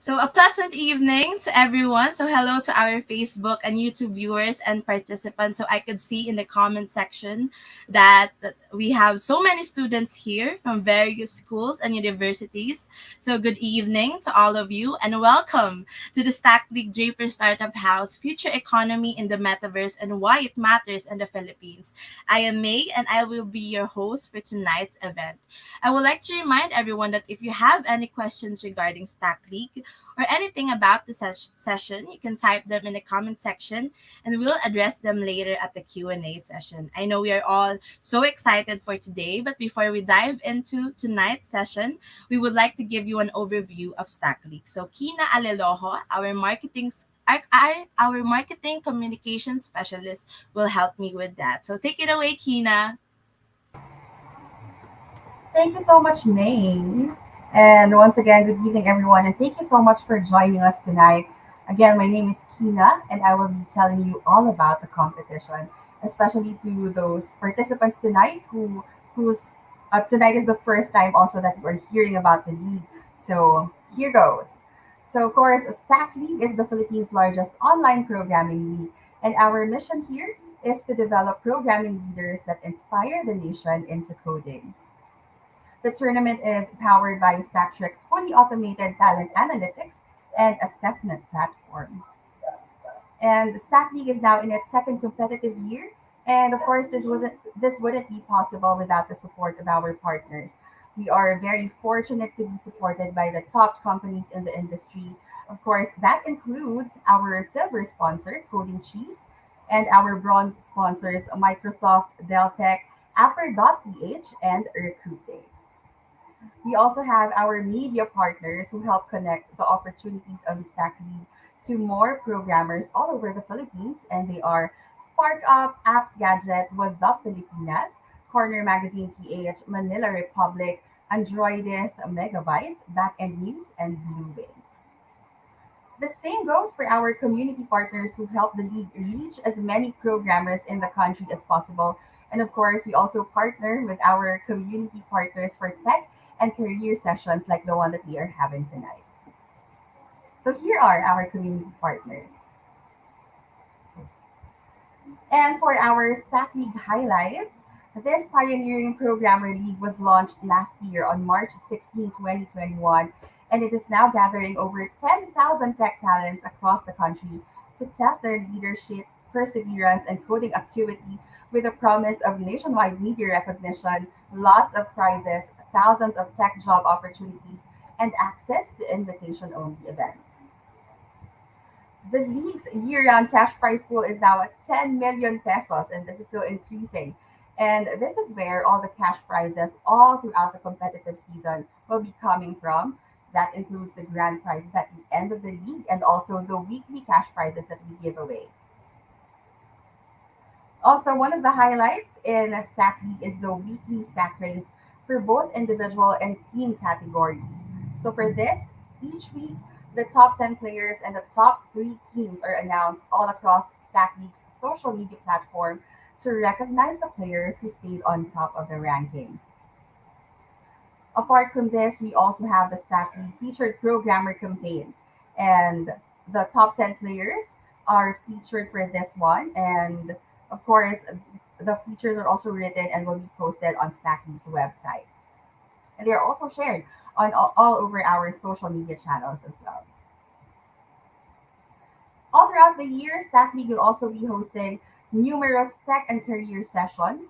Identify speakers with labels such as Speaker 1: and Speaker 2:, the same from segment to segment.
Speaker 1: So, a pleasant evening to everyone. So, hello to our Facebook and YouTube viewers and participants. So, I could see in the comment section that we have so many students here from various schools and universities. So, good evening to all of you and welcome to the StackLeague Draper Startup House Future Economy in the Metaverse and Why It Matters in the Philippines. I am May and I will be your host for tonight's event. I would like to remind everyone that if you have any questions regarding StackLeague, or anything about the session, you can type them in the comment section and we'll address them later at the Q&A session. I know we are all so excited for today, but before we dive into tonight's session, we would like to give you an overview of StackLeague. So Kina Alelojo, our marketing communication specialist, will help me with that. So take it away, Kina.
Speaker 2: Thank you so much, May. And once again, good evening, everyone. And thank you so much for joining us tonight. Again, my name is Kina, and I will be telling you all about the competition, especially to those participants tonight who's tonight is the first time also that we're hearing about the league. So here goes. So, of course, Stack League is the Philippines' largest online programming league, and our mission here is to develop programming leaders that inspire the nation into coding. The tournament is powered by StackTrick's fully automated talent analytics and assessment platform. And the Stack League is now in its second competitive year. And of course, this wouldn't be possible without the support of our partners. We are very fortunate to be supported by the top companies in the industry. Of course, that includes our silver sponsor, Coding Chiefs, and our bronze sponsors, Microsoft, Dell Tech, Apper.ph, and Recruiting. We also have our media partners who help connect the opportunities of StackLeague to more programmers all over the Philippines, and they are SparkUp, Apps Gadget, What's Up Pilipinas, Corner Magazine PH, Manila Republic, Androidist, Megabytes, Backend News, and Blue Wing. The same goes for our community partners who help the league reach as many programmers in the country as possible. And of course, we also partner with our community partners for tech and career sessions like the one that we are having tonight. So here are our community partners. And for our Stack League highlights, this pioneering programmer league was launched last year on March 16, 2021, and it is now gathering over 10,000 tech talents across the country to test their leadership, perseverance, and coding acuity with a promise of nationwide media recognition, lots of prizes, thousands of tech job opportunities, and access to invitation only events. The league's year-round cash prize pool is now at 10 million pesos, and this is still increasing. And this is where all the cash prizes all throughout the competitive season will be coming from. That includes the grand prizes at the end of the league and also the weekly cash prizes that we give away. Also, one of the highlights in a Stack League is the weekly stack race for both individual and team categories. So for this, each week, the top 10 players and the top three teams are announced all across Stack League's social media platform to recognize the players who stayed on top of the rankings. Apart from this, we also have the Stack League featured programmer campaign, and the top 10 players are featured for this one. And of course, the features are also written and will be posted on Stack League's website. And they are also shared on all over our social media channels as well. All throughout the year, Stack League will also be hosting numerous tech and career sessions.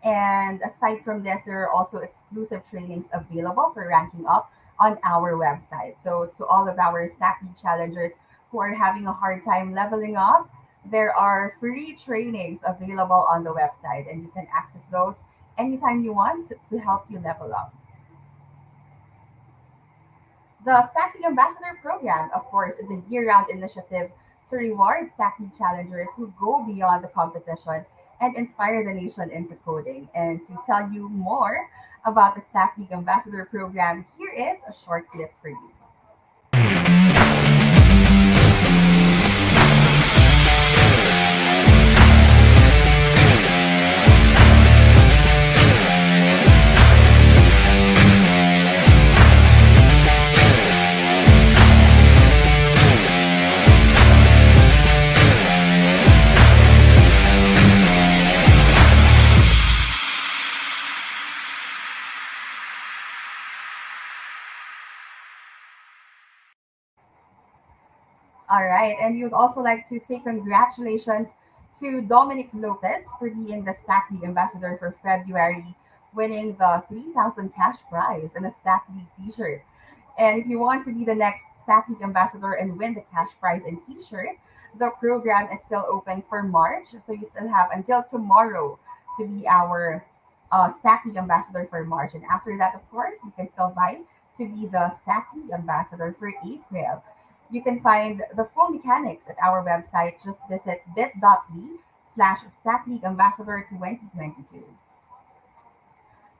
Speaker 2: And aside from this, there are also exclusive trainings available for ranking up on our website. So, to all of our Stack League challengers who are having a hard time leveling up, there are free trainings available on the website, and you can access those anytime you want to help you level up. The Stacking Ambassador Program, of course, is a year round initiative to reward Stacking challengers who go beyond the competition and inspire the nation into coding. And to tell you more about the Stacking Ambassador Program, here is a short clip for you. All right. And we would also like to say congratulations to Dominic Lopez for being the Stack League ambassador for February, winning the 3,000 cash prize and a Stack League t shirt. And if you want to be the next Stack League ambassador and win the cash prize and t shirt, the program is still open for March. So you still have until tomorrow to be our Stack League ambassador for March. And after that, of course, you can still vie to be the Stack League ambassador for April. You can find the full mechanics at our website. Just visit bit.ly/StackLeagueAmbassador 2022.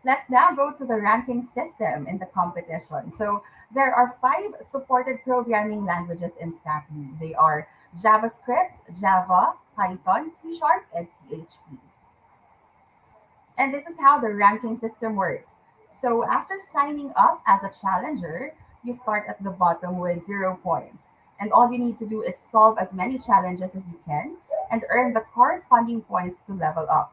Speaker 2: Let's now go to the ranking system in the competition. So there are five supported programming languages in StackLeague. They are JavaScript, Java, Python, C Sharp, and PHP. And this is how the ranking system works. So after signing up as a challenger, you start at the bottom with 0 points. And all you need to do is solve as many challenges as you can and earn the corresponding points to level up.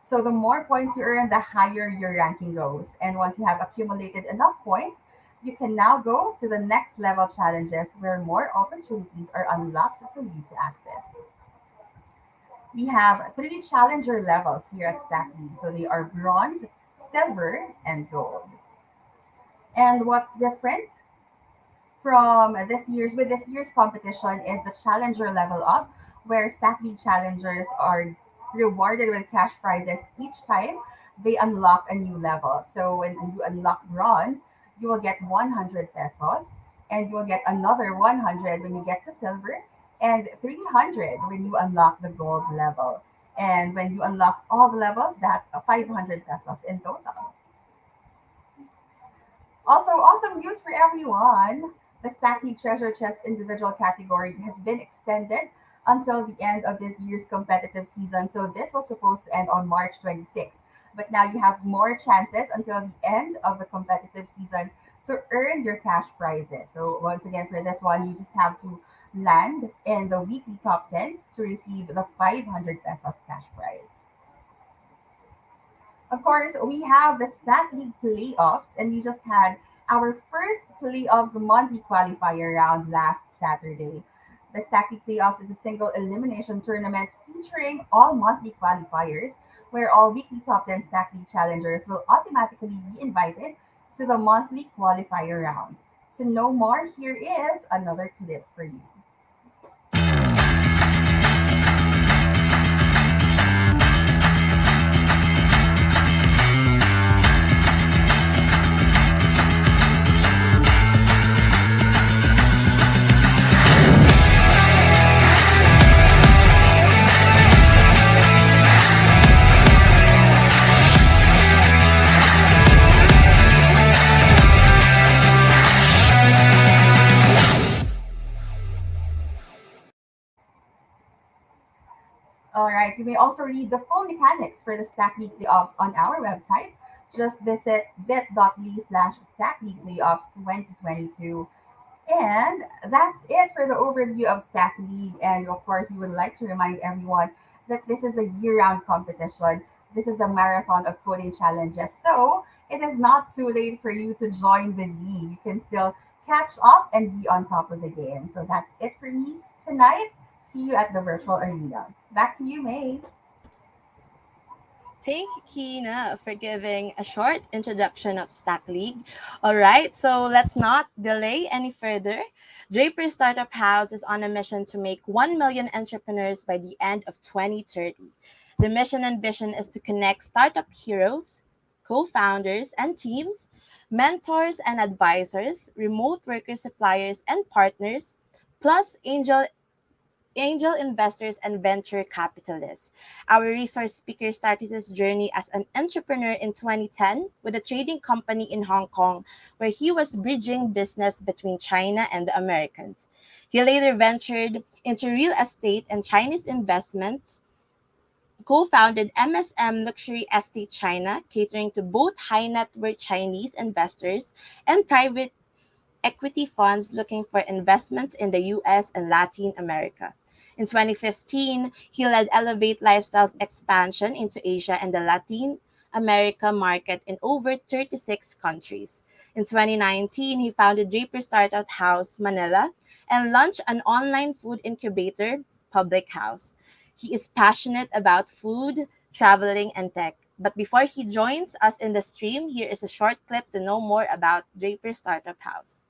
Speaker 2: So the more points you earn, the higher your ranking goes. And once you have accumulated enough points, you can now go to the next level challenges where more opportunities are unlocked for you to access. We have three challenger levels here at Stack League. So they are bronze, silver, and gold. And what's different from this year's competition is the challenger level up, where Stack League challengers are rewarded with cash prizes each time they unlock a new level. So when you unlock bronze, you will get 100 pesos, and you will get another 100 when you get to silver, and 300 when you unlock the gold level. And when you unlock all the levels, that's a 500 pesos in total. Also, awesome news for everyone. The Stacky Treasure Chest individual category has been extended until the end of this year's competitive season. So this was supposed to end on March 26th. But now you have more chances until the end of the competitive season to earn your cash prizes. So once again, for this one, you just have to land in the weekly top 10 to receive the 500 pesos cash prize. Of course, we have the Stat League playoffs, and we just had our first playoffs monthly qualifier round last Saturday. The Stat League playoffs is a single elimination tournament featuring all monthly qualifiers, where all weekly top 10 Stat League challengers will automatically be invited to the monthly qualifier rounds. To know more, here is another clip for you. All right, you may also read the full mechanics for the Stack League playoffs on our website. Just visit bit.ly/Stack League Playoffs 2022. And that's it for the overview of Stack League. And of course, we would like to remind everyone that this is a year round competition. This is a marathon of coding challenges. So it is not too late for you to join the league. You can still catch up and be on top of the game. So that's it for me tonight. See you at the virtual arena. Back to you, May.
Speaker 1: Thank you, Kina, for giving a short introduction of Stack League. All right, so let's not delay any further. Draper Startup House is on a mission to make 1 million entrepreneurs by the end of 2030. The mission and vision is to connect startup heroes, co founders and teams, mentors and advisors, remote workers, suppliers, and partners, plus angel investors, and venture capitalists. Our resource speaker started his journey as an entrepreneur in 2010 with a trading company in Hong Kong, where he was bridging business between China and the Americans. He later ventured into real estate and Chinese investments, co founded MSM Luxury Estate China, catering to both high net worth Chinese investors and private equity funds looking for investments in the US and Latin America. In 2015, he led Elevate Lifestyle's expansion into Asia and the Latin America market in over 36 countries. In 2019, he founded Draper Startup House Manila and launched an online food incubator, Public House. He is passionate about food, traveling, and tech. But before he joins us in the stream, here is a short clip to know more about Draper Startup House.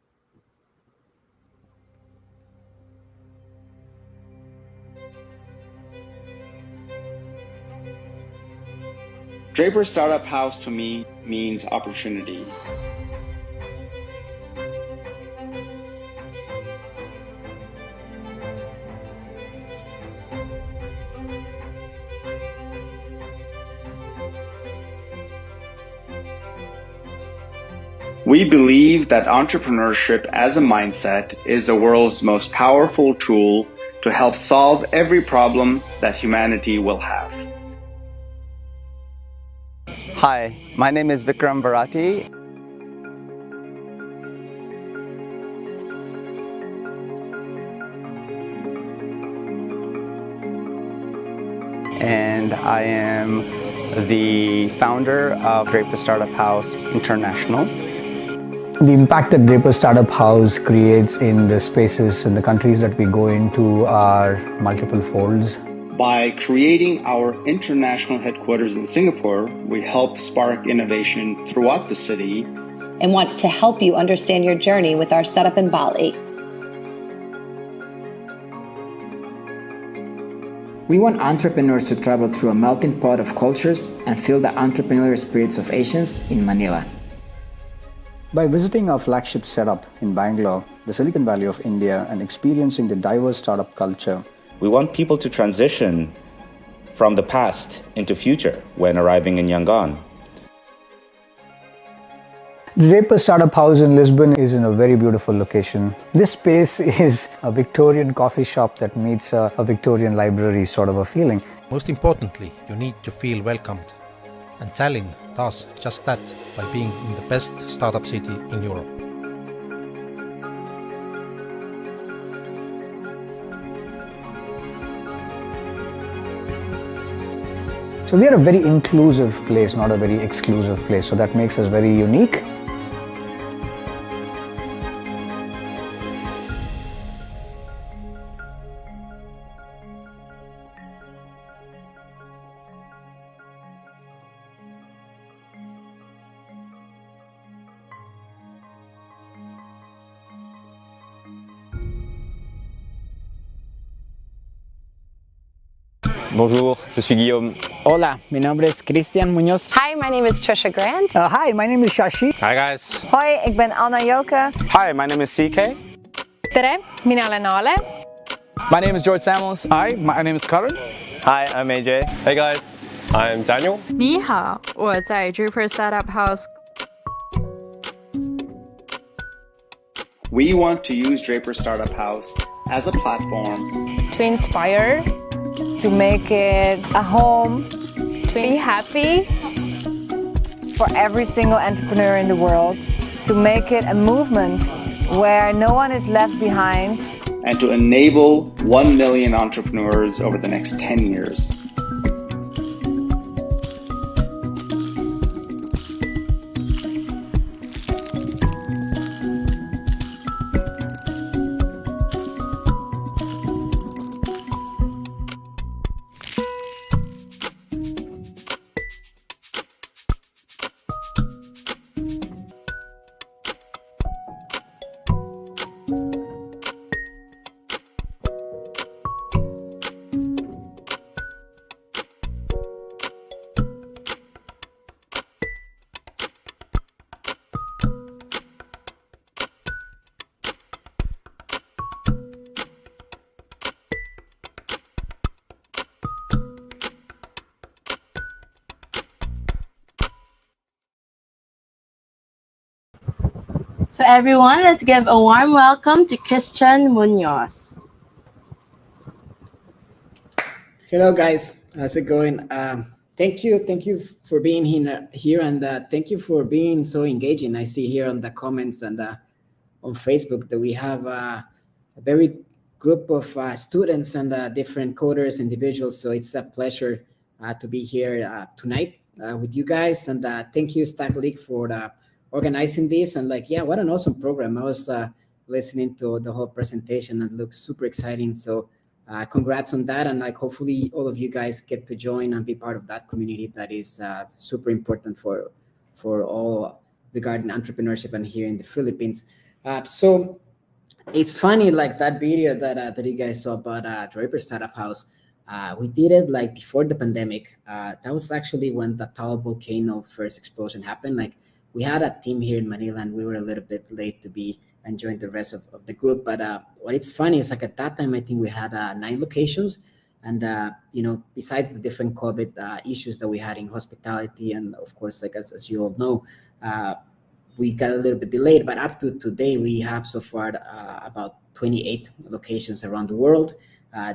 Speaker 3: Draper Startup House to me means opportunity. We believe that entrepreneurship as a mindset is the world's most powerful tool to help solve every problem that humanity will have.
Speaker 4: Hi, my name is Vikram Bharati. And I am the founder of Draper Startup House International.
Speaker 5: The impact that Draper Startup House creates in the spaces and the countries that we go into are multiple folds.
Speaker 3: By creating our international headquarters in Singapore, we help spark innovation throughout the city
Speaker 6: and want to help you understand your journey with our setup in Bali.
Speaker 7: We want entrepreneurs to travel through a melting pot of cultures and feel the entrepreneurial spirits of Asians in Manila.
Speaker 5: By visiting our flagship setup in Bangalore, the Silicon Valley of India, and experiencing the diverse startup culture,
Speaker 8: we want people to transition from the past into future when arriving in Yangon.
Speaker 5: Draper Startup House in Lisbon is in a very beautiful location. This space is a Victorian coffee shop that meets a Victorian library sort of a feeling.
Speaker 9: Most importantly, you need to feel welcomed. And Tallinn does just that by being in the best startup city in Europe.
Speaker 5: So we are a very inclusive place, not a very exclusive place. So that makes us very unique.
Speaker 10: Bonjour, je suis Guillaume.
Speaker 11: Hola, mi nombre es Cristian Muñoz.
Speaker 12: Hi, my name is Trisha Grant.
Speaker 5: Hi, my name is Shashi.
Speaker 10: Hi guys.
Speaker 12: Hoi, ik ben Anna Joke.
Speaker 10: Hi, my name is CK.
Speaker 12: Tere, minä olen Ale.
Speaker 13: My name is George Samuels.
Speaker 14: Hi, my name is Karan.
Speaker 15: Hi, I'm AJ.
Speaker 16: Hey guys, I'm Daniel.
Speaker 17: 你好，我在 Draper Startup House.
Speaker 3: We want to use Draper Startup House as a platform
Speaker 12: to inspire, to make it a home, to be happy
Speaker 6: for every single entrepreneur in the world, to make it a movement where no one is left behind,
Speaker 3: and to enable 1 million entrepreneurs over the next 10 years.
Speaker 1: So everyone, let's give a warm welcome to Cristian Muñoz.
Speaker 7: Hello guys, how's it going? Thank you for being here and thank you for being so engaging. I see here on the comments and on Facebook that we have a very group of students and different coders, individuals. So it's a pleasure to be here tonight with you guys. And thank you, StackLeague, for organizing this. And what an awesome program. I was listening to the whole presentation and it looks super exciting. So congrats on that. And hopefully all of you guys get to join and be part of that community that is super important for all regarding entrepreneurship and here in the Philippines. So it's funny, that video that you guys saw about Draper Startup House. We did it before the pandemic. That was actually when the Taal volcano first explosion happened. We had a team here in Manila and we were a little bit late to be and join the rest of the group. But what it's funny is at that time, I think we had 9 locations. And, besides the different COVID issues that we had in hospitality, and of course, as you all know, we got a little bit delayed, but up to today, we have so far about 28 locations around the world.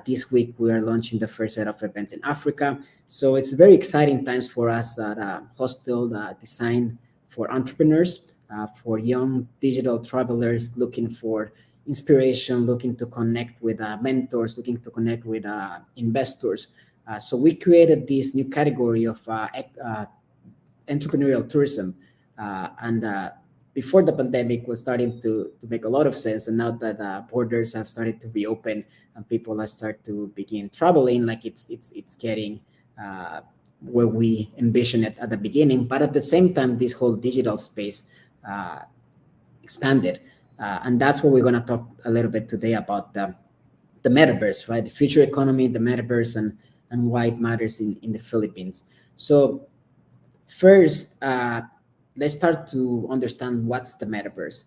Speaker 7: This week, we are launching the first set of events in Africa. So it's very exciting times for us at Hostel designed for entrepreneurs, for young digital travelers looking for inspiration, looking to connect with mentors, looking to connect with investors. So we created this new category of entrepreneurial tourism. And before the pandemic was starting to make a lot of sense. And now that borders have started to reopen and people are start to begin traveling, it's getting where we envisioned it at the beginning. But at the same time, this whole digital space expanded. And that's what we're going to talk a little bit today about the metaverse, right? The future economy, the metaverse, and why it matters in the Philippines. So first, let's start to understand what's the metaverse.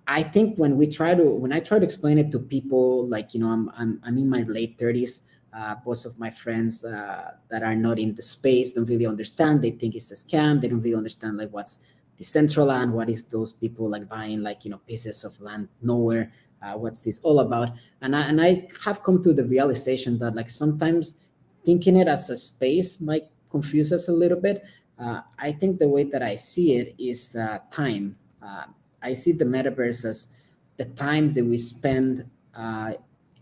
Speaker 7: I think when I try to explain it to people, I'm in my late 30s. Most of my friends that are not in the space don't really understand. They think it's a scam. They don't really understand what's Decentraland, what is those people buying pieces of land nowhere, what's this all about. And I have come to the realization that sometimes thinking it as a space might confuse us a little bit. I think the way that I see it is time. I see the metaverse as the time that we spend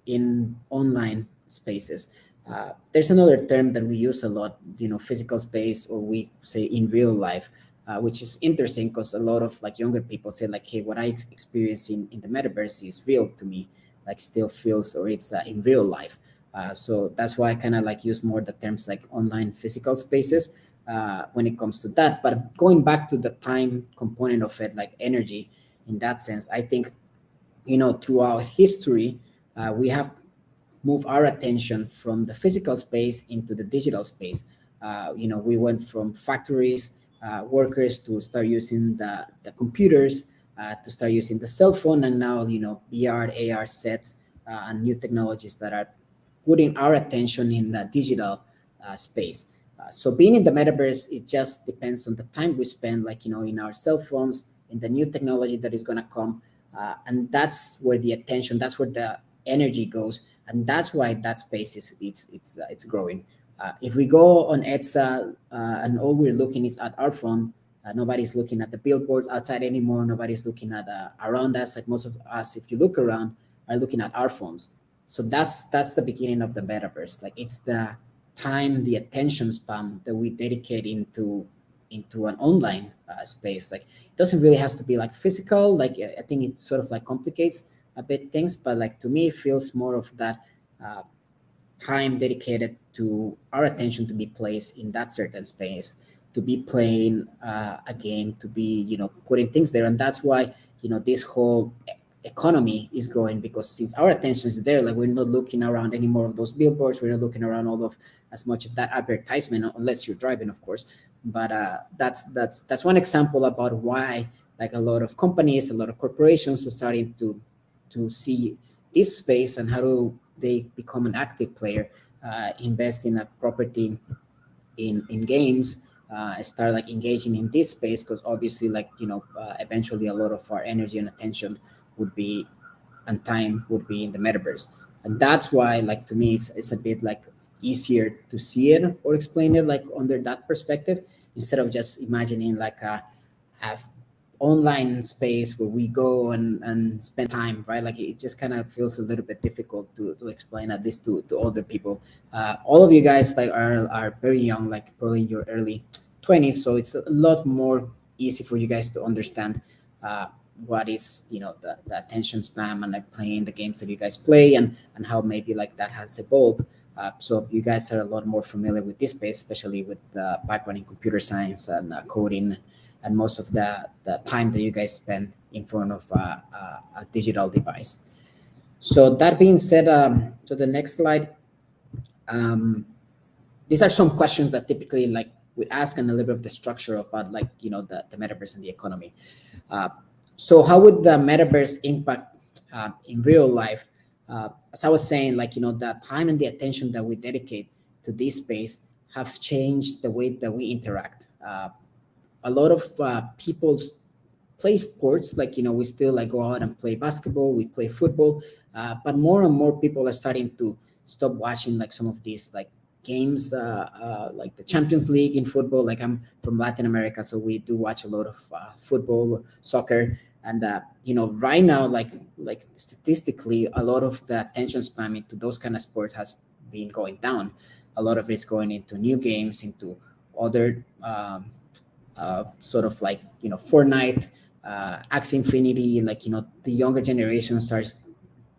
Speaker 7: in online spaces. There's another term that we use a lot, physical space, or we say in real life. Which is interesting because a lot of younger people say hey, what I experience in the metaverse is real to me, still feels, or it's in real life. So that's why I kind of use more the terms online physical spaces when it comes to that. But going back to the time component of it, energy, in that sense, I think, throughout history, we have moved our attention from the physical space into the digital space. We went from factories, workers to start using the computers, to start using the cell phone, and now VR, AR sets, and new technologies that are putting our attention in the digital space. So being in the metaverse, it just depends on the time we spend, in our cell phones, in the new technology that is going to come, and that's where the attention, that's where the energy goes, and that's why that space it's growing. If we go on EDSA and all we're looking is at our phone, nobody's looking at the billboards outside anymore. Nobody's looking at around us. Most of us, if you look around, are looking at our phones. So that's the beginning of the metaverse. It's the time, the attention span that we dedicate into an online space. It doesn't really has to be physical. I think it sort of complicates a bit things, but to me, it feels more of that time dedicated to our attention to be placed in that certain space, to be playing a game, to be putting things there. And that's why this whole economy is growing, because since our attention is there, we're not looking around any more of those billboards, we're not looking around all of as much of that advertisement, unless you're driving, of course. But that's one example about why a lot of companies, a lot of corporations are starting to see this space and how do they become an active player, invest in a property, in games, start engaging in this space, because obviously eventually a lot of our energy and attention would be, and time would be in the metaverse. And that's why to me it's a bit easier to see it or explain it under that perspective, instead of just imagining a online space where we go and spend time, right? It just kind of feels a little bit difficult to explain, at least to older people. All of you guys are very young, probably in your early 20s, so it's a lot more easy for you guys to understand what is the attention span and like playing the games that you guys play, and how maybe like that has evolved. So you guys are a lot more familiar with this space, especially with the background in computer science and coding, and most of the time that you guys spend in front of a digital device. So that being said, to the next slide, these are some questions that typically like we ask, and a little bit of the structure about like the metaverse and the economy. So how would the metaverse impact in real life? As I was saying, like the time and the attention that we dedicate to this space have changed the way that we interact. A lot of people play sports, like we still like go out and play basketball, we play football, but more and more people are starting to stop watching like some of these like games, like the Champions League in football. Like I'm from Latin America, so we do watch a lot of football, soccer, and right now, like statistically, a lot of the attention span into those kind of sports has been going down. A lot of it is going into new games, into other sort of like Fortnite, Axie Infinity. Like the younger generation starts,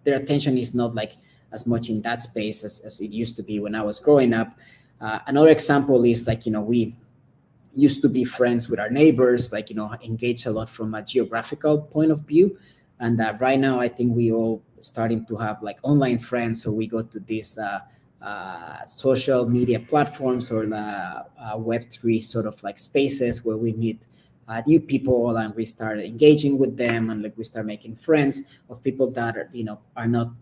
Speaker 7: their attention is not like as much in that space as it used to be when I was growing up. Another example is like we used to be friends with our neighbors, like engage a lot from a geographical point of view, and right now I think we all starting to have like online friends. So we go to these social media platforms or the Web3 sort of like spaces where we meet new people, and we start engaging with them, and like we start making friends of people that are not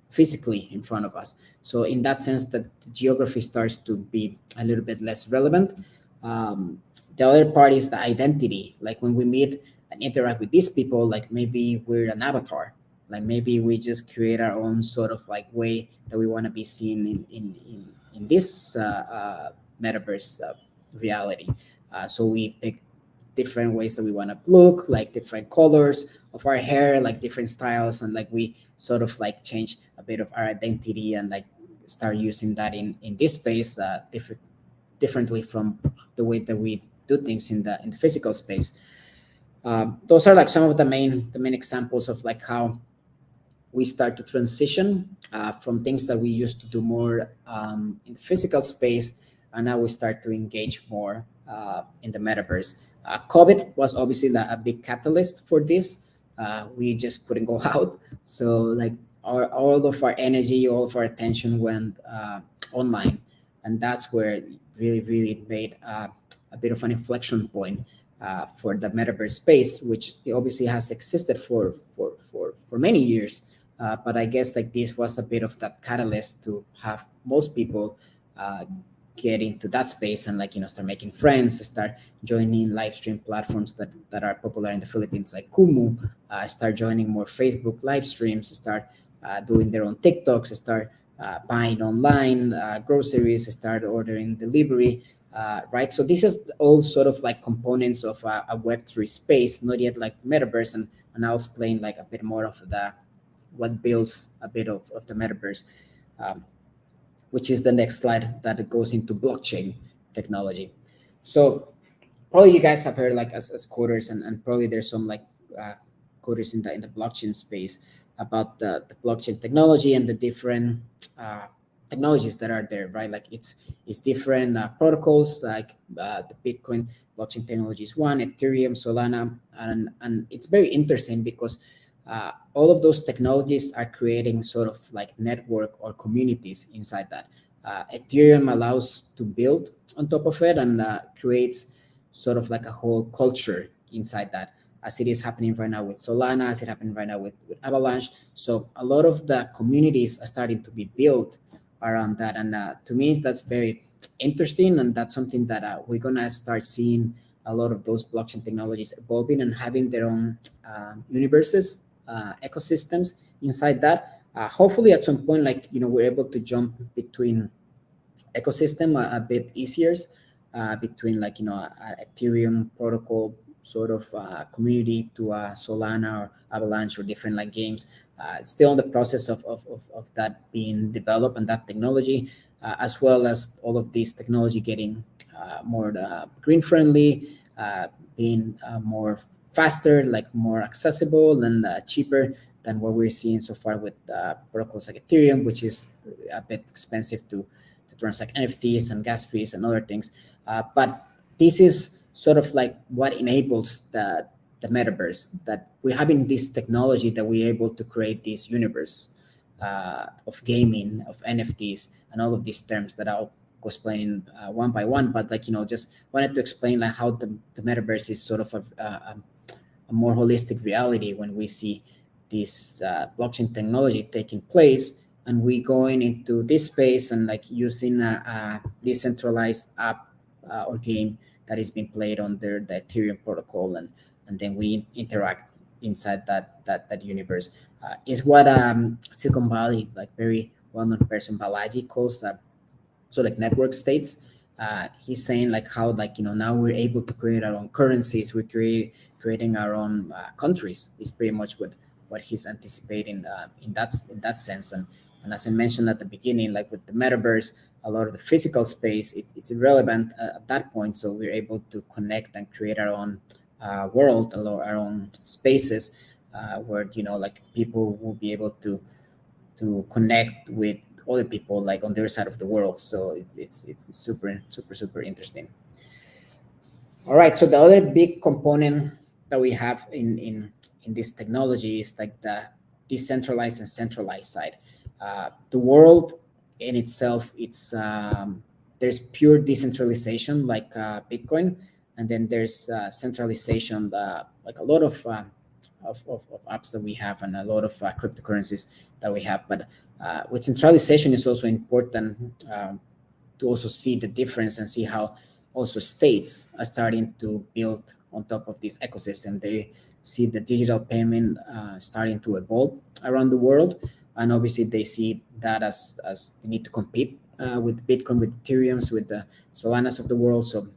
Speaker 7: physically in front of us. So in that sense, that the geography starts to be a little bit less relevant. The other part is the identity. Like when we meet and interact with these people, like maybe we're an avatar, like maybe we just create our own sort of like way that we want to be seen in this metaverse reality. So we pick different ways that we want to look, like different colors of our hair, like different styles, and like we sort of like change a bit of our identity and like start using that in this space differently from the way that we do things in the physical space. Those are like some of the main examples of like how we start to transition from things that we used to do more in the physical space, and now we start to engage more in the metaverse. COVID was obviously a big catalyst for this. We just couldn't go out, so like all of our energy, all of our attention went online, and that's where it really made a bit of an inflection point for the metaverse space, which obviously has existed for many years. But I guess like this was a bit of that catalyst to have most people get into that space and like start making friends, start joining live stream platforms that are popular in the Philippines, like Kumu, start joining more Facebook live streams, start doing their own TikToks, start buying online groceries, start ordering delivery, right? So this is all sort of like components of a Web3 space, not yet like metaverse, and I'll explain like a bit more of what builds a bit of the metaverse, which is the next slide that goes into blockchain technology. So probably you guys have heard like as coders, and probably there's some like coders in the blockchain space about the blockchain technology and the different technologies that are there, right? Like it's different protocols, like the Bitcoin blockchain technology is one, Ethereum, Solana, and it's very interesting because all of those technologies are creating sort of like network or communities inside that. Ethereum allows to build on top of it and creates sort of like a whole culture inside that, as it is happening right now with Solana, as it happened right now with Avalanche. So a lot of the communities are starting to be built around that. And to me, that's very interesting. And that's something that we're going to start seeing a lot of those blockchain technologies evolving and having their own universes, ecosystems inside that. Hopefully at some point, like, we're able to jump between ecosystem a bit easier, between like, a Ethereum protocol sort of community to Solana or Avalanche or different like games. Still in the process of that being developed, and that technology, as well as all of this technology getting more green friendly, being more faster, like more accessible and cheaper than what we're seeing so far with protocols like Ethereum, which is a bit expensive to transact NFTs and gas fees and other things. But this is sort of like what enables the metaverse, that we're having this technology that we're able to create this universe of gaming, of NFTs, and all of these terms that I'll go explaining one by one. But like, just wanted to explain like how the metaverse is sort of a more holistic reality when we see this blockchain technology taking place, and we going into this space and like using a decentralized app or game that is being played under the Ethereum protocol, and then we interact inside that universe. Is what Silicon Valley, like very well-known person Balaji, calls so like network states. He's saying like how like now we're able to create our own currencies, we're creating our own countries. Is pretty much what he's anticipating in that sense. And as I mentioned at the beginning, like with the metaverse, a lot of the physical space, it's irrelevant at that point. So we're able to connect and create our own world, our own spaces, where like people will be able to connect with other people like on their side of the world. So it's super interesting. All right, so the other big component that we have in this technology is like the decentralized and centralized side. The world in itself, it's there's pure decentralization like Bitcoin, and then there's centralization, like a lot of apps that we have and a lot of cryptocurrencies that we have. But with centralization, is also important to also see the difference and see how also states are starting to build on top of this ecosystem. They see the digital payment starting to evolve around the world, and obviously they see that as they need to compete with Bitcoin, with Ethereum, with the Solanas of the world, so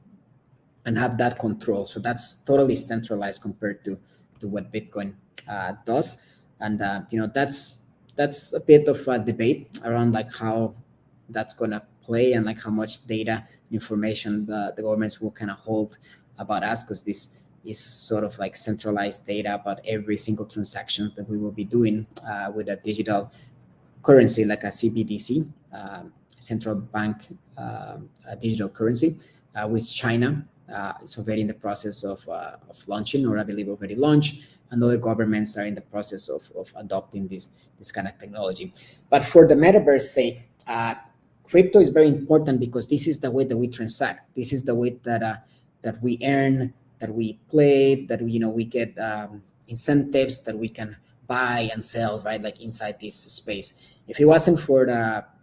Speaker 7: and have that control. So that's totally centralized compared to what Bitcoin does, and that's a bit of a debate around like how that's gonna play and like how much data information the governments will kind of hold about us, because this is sort of like centralized data about every single transaction that we will be doing with a digital currency like a CBDC, central bank digital currency, with China. It's already in the process of launching, or I believe already launched, and other governments are in the process of adopting this kind of technology. But for the metaverse sake, crypto is very important because this is the way that we transact. This is the way that we earn, that we play, that we get incentives, that we can buy and sell, right? Like inside this space. If it wasn't for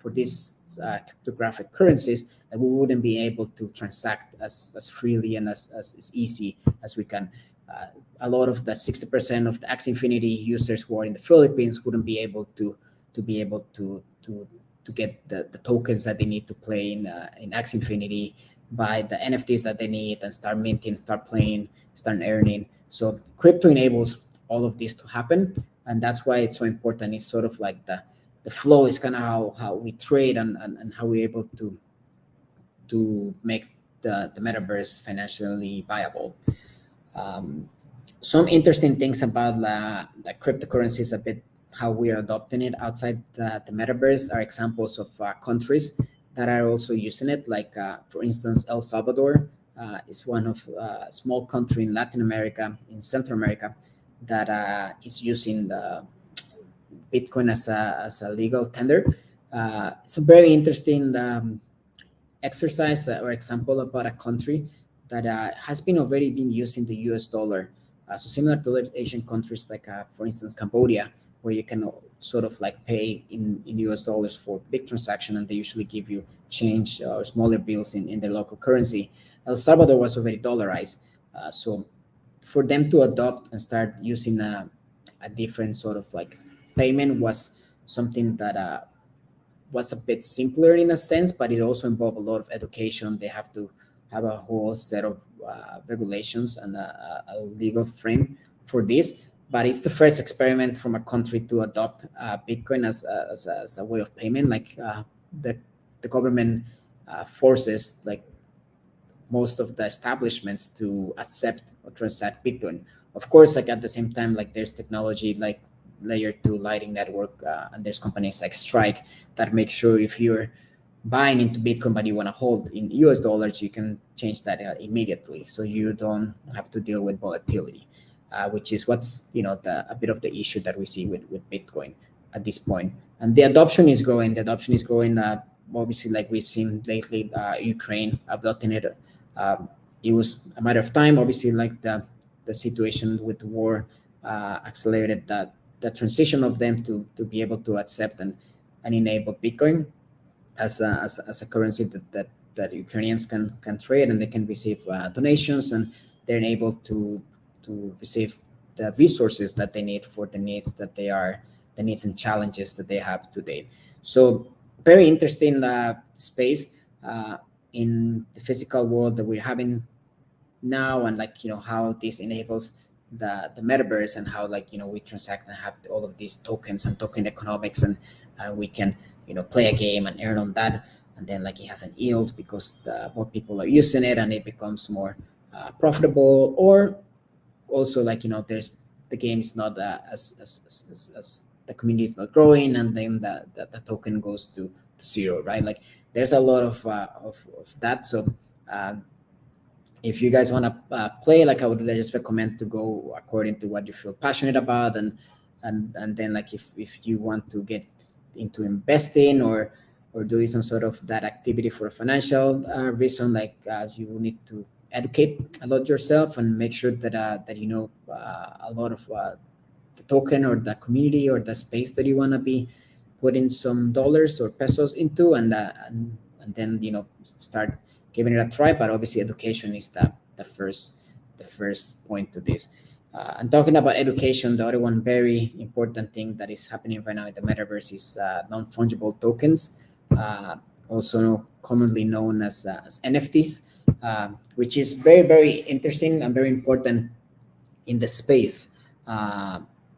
Speaker 7: these cryptographic currencies, that we wouldn't be able to transact as freely and as easy as we can. A lot of the 60% of the Axie Infinity users who are in the Philippines wouldn't be able to get the tokens that they need to play in Axie Infinity, buy the NFTs that they need, and start minting, start playing, start earning. So crypto enables all of this to happen, and that's why it's so important. It's sort of like the flow is kind of how we trade and how we're able to make the metaverse financially viable. Some interesting things about the cryptocurrencies, a bit how we are adopting it outside the metaverse, are examples of countries that are also using it. Like, for instance, El Salvador is one of a small country in Latin America, in Central America, that is using the Bitcoin as a legal tender. It's a very interesting exercise or example about a country that has already been using the US dollar. So similar to other Asian countries, like for instance, Cambodia, where you can sort of like pay in US dollars for big transaction, and they usually give you change or smaller bills in their local currency. El Salvador was already dollarized. So for them to adopt and start using a different sort of like payment was something that was a bit simpler in a sense, but it also involved a lot of education. They have to have a whole set of regulations and a legal frame for this. But it's the first experiment from a country to adopt Bitcoin as a way of payment. Like the government forces like most of the establishments to accept or transact Bitcoin. Of course, like at the same time, like there's technology like layer 2 Lightning Network, and there's companies like Strike that make sure if you're buying into Bitcoin but you want to hold in US dollars, you can change that immediately, so you don't have to deal with volatility, which is what's a bit of the issue that we see with Bitcoin at this point. And the adoption is growing. Obviously, like we've seen lately, Ukraine adopting it. It was a matter of time. Obviously, like the situation with the war accelerated the transition of them to be able to accept and enable Bitcoin as a currency that Ukrainians can trade, and they can receive donations, and they're able to receive the resources that they need for the needs and challenges that they have today. So very interesting space in the physical world that we're having now, and how this enables the metaverse, and how we transact and have all of these tokens and token economics, and we can play a game and earn on that, and then it has an yield because the more people are using it, and it becomes more profitable. Or also there's the game is not as the community is not growing, and then the token goes to zero, right? There's a lot of that. So if you guys want to play, I would just recommend to go according to what you feel passionate about, and then if you want to get into investing or doing some sort of that activity for a financial reason, you will need to educate a lot yourself and make sure that a lot of the token or the community or the space that you want to be putting some dollars or pesos into, and then start giving it a try. But obviously education is the first point to this. And talking about education, the other one very important thing that is happening right now in the metaverse is non-fungible tokens, also commonly known as NFTs, which is very, very interesting and very important in the space.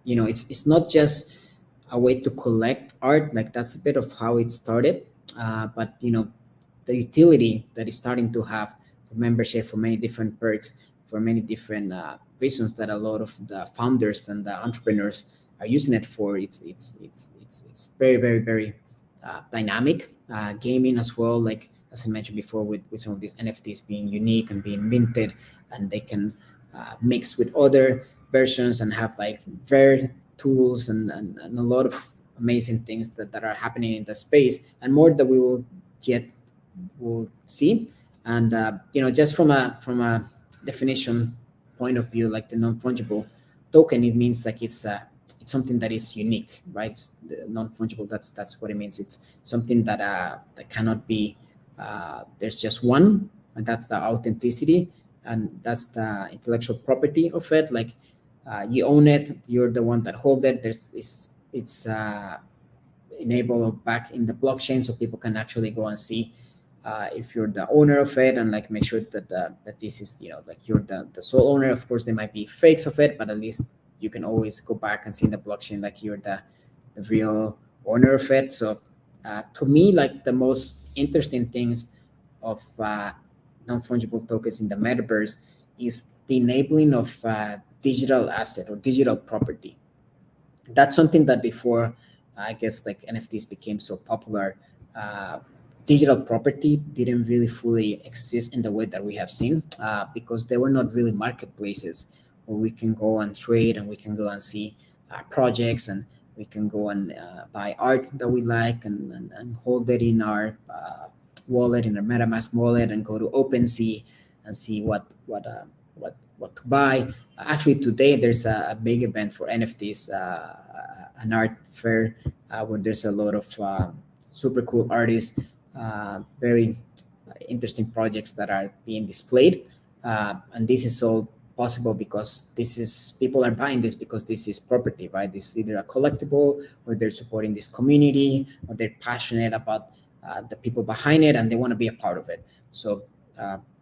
Speaker 7: It's not just a way to collect art, that's a bit of how it started, but the utility that is starting to have for membership, for many different perks, for many different reasons that a lot of the founders and the entrepreneurs are using it for. It's very, very, very dynamic. Gaming as well, as I mentioned before, with some of these NFTs being unique and being minted, and they can mix with other versions and have rare tools and a lot of amazing things that are happening in the space, and more that we will see. And just from a definition point of view, the non-fungible token, it means it's something that is unique, right? The non-fungible, that's what it means. It's something that cannot be, there's just one, and that's the authenticity, and that's the intellectual property of it. You own it, you're the one that hold it. It's enabled back in the blockchain, so people can actually go and see if you're the owner of it, and make sure that this is you're the sole owner. Of course, there might be fakes of it, but at least you can always go back and see in the blockchain you're the real owner of it. So to me, the most interesting things of non-fungible tokens in the metaverse is the enabling of digital asset or digital property. That's something that before, I guess, NFTs became so popular, digital property didn't really fully exist in the way that we have seen, because there were not really marketplaces where we can go and trade, and we can go and see projects, and we can go and buy art that we like, and hold it in our wallet, in our MetaMask wallet, and go to OpenSea and see what to buy. Actually, today there's a big event for NFTs, an art fair, where there's a lot of super cool artists, very interesting projects that are being displayed, and this is all possible because people are buying this because this is property, right? This is either a collectible, or they're supporting this community, or they're passionate about the people behind it, and they want to be a part of it. So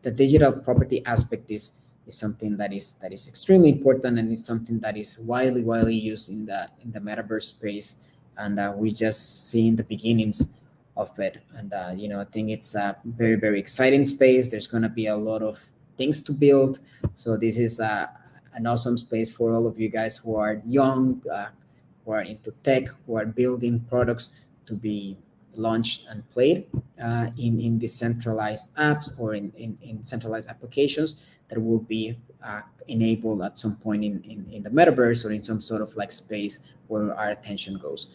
Speaker 7: the digital property aspect is something that is extremely important, and it's something that is widely used in the metaverse space, and we just seeing the beginnings of it. And I think it's a very, very exciting space. There's going to be a lot of things to build. So this is an awesome space for all of you guys who are young, who are into tech, who are building products to be launched and played in decentralized apps or in centralized applications that will be enabled at some point in the metaverse or in some sort of like space where our attention goes.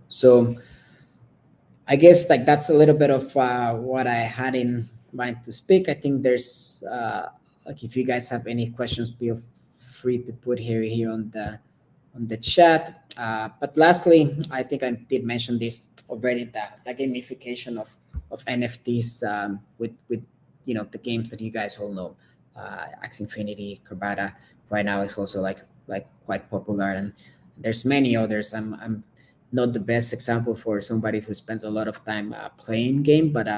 Speaker 7: So I guess like that's a little bit of what I had in mind to speak. I think there's like if you guys have any questions, feel free to put here on the chat. But lastly, I think I did mention this already, the gamification of NFTs with the games that you guys all know, Axie Infinity, Corbata. Right now is also like quite popular, and there's many others. I'm not the best example for somebody who spends a lot of time playing games, but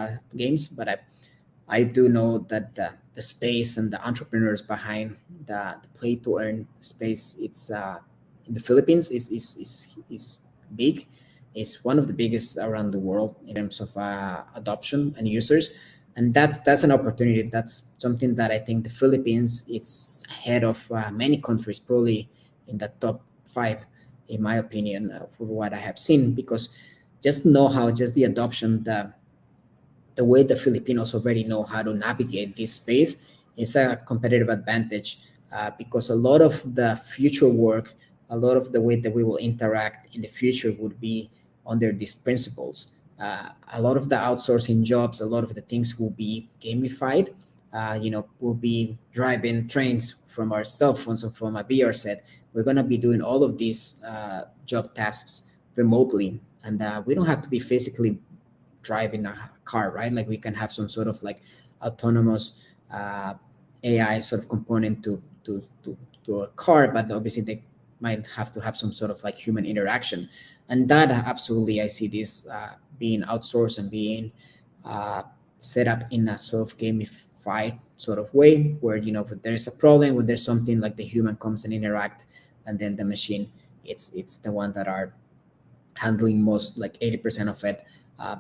Speaker 7: I do know that the space and the entrepreneurs behind the play to earn space, it's in the Philippines is big. It's one of the biggest around the world in terms of adoption and users, and that's an opportunity. That's something that I think the Philippines it's ahead of many countries, probably in the top 5, in my opinion, for what I have seen. Because just the adoption, the way the Filipinos already know how to navigate this space is a competitive advantage, because a lot of the future work, a lot of the way that we will interact in the future would be under these principles. A lot of the outsourcing jobs, a lot of the things will be gamified. We'll be driving trains from our cell phones or from a VR set. We're going to be doing all of these job tasks remotely, and we don't have to be physically driving a car, right? Like we can have some sort of like autonomous AI sort of component to a car, but obviously they might have to have some sort of like human interaction. And that absolutely, I see this being outsourced and being set up in a sort of gamified sort of way where, if there's a problem, when there's something, like the human comes and interact, and then the machine, it's the one that are handling most, like 80% of it.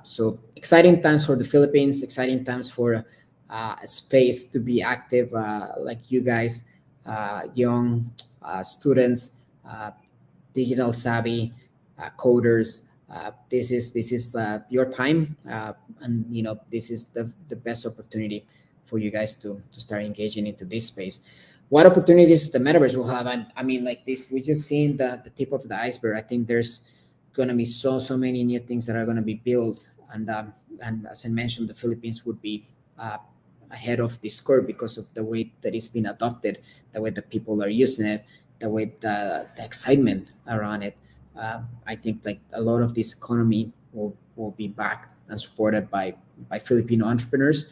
Speaker 7: So exciting times for the Philippines, exciting times for a space to be active, like you guys, young students, digital savvy coders. This is your time, and this is the best opportunity for you guys to start engaging into this space. What opportunities the metaverse will have? I mean, like this, we just seen the tip of the iceberg. I think there's gonna be so many new things that are gonna be built, and as I mentioned, the Philippines would be ahead of this curve because of the way that it's been adopted, the way that people are using it, the way the excitement around it. I think like a lot of this economy will be backed and supported by Filipino entrepreneurs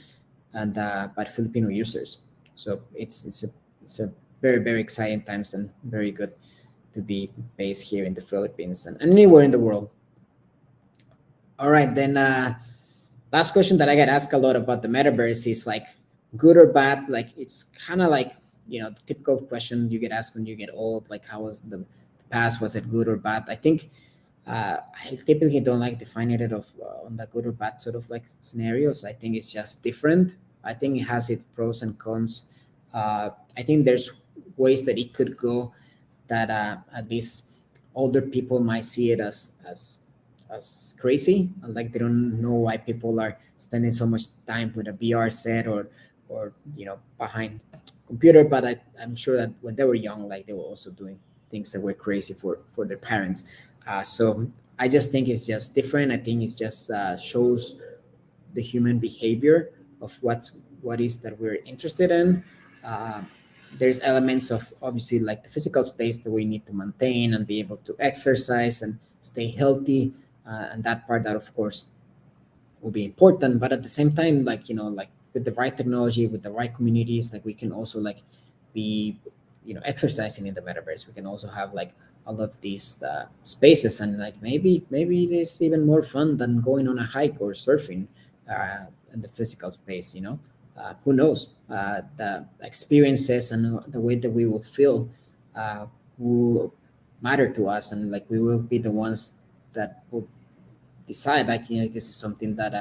Speaker 7: and by Filipino users. So it's a very, very exciting times, and very good to be based here in the Philippines and anywhere in the world. All right, then last question that I get asked a lot about the metaverse is like good or bad. Like it's kind of like the typical question you get asked when you get old, like how was the past, was it good or bad? I think I typically don't like defining it on the good or bad sort of like scenarios. I think it's just different. I think it has its pros and cons. I think there's ways that it could go that at least older people might see it as crazy, like they don't know why people are spending so much time with a VR set or behind computer. But I'm sure that when they were young, like they were also doing things that were crazy for their parents. So I just think it's just different. I think it just shows the human behavior of what is that we're interested in. There's elements of obviously like the physical space that we need to maintain and be able to exercise and stay healthy, and that part that of course will be important. But at the same time, like like with the right technology, with the right communities, like we can also like be exercising in the metaverse. We can also have like all of these spaces, and like maybe it is even more fun than going on a hike or surfing in the physical space. Who knows? The experiences and the way that we will feel will matter to us, and like we will be the ones that will decide like this is something that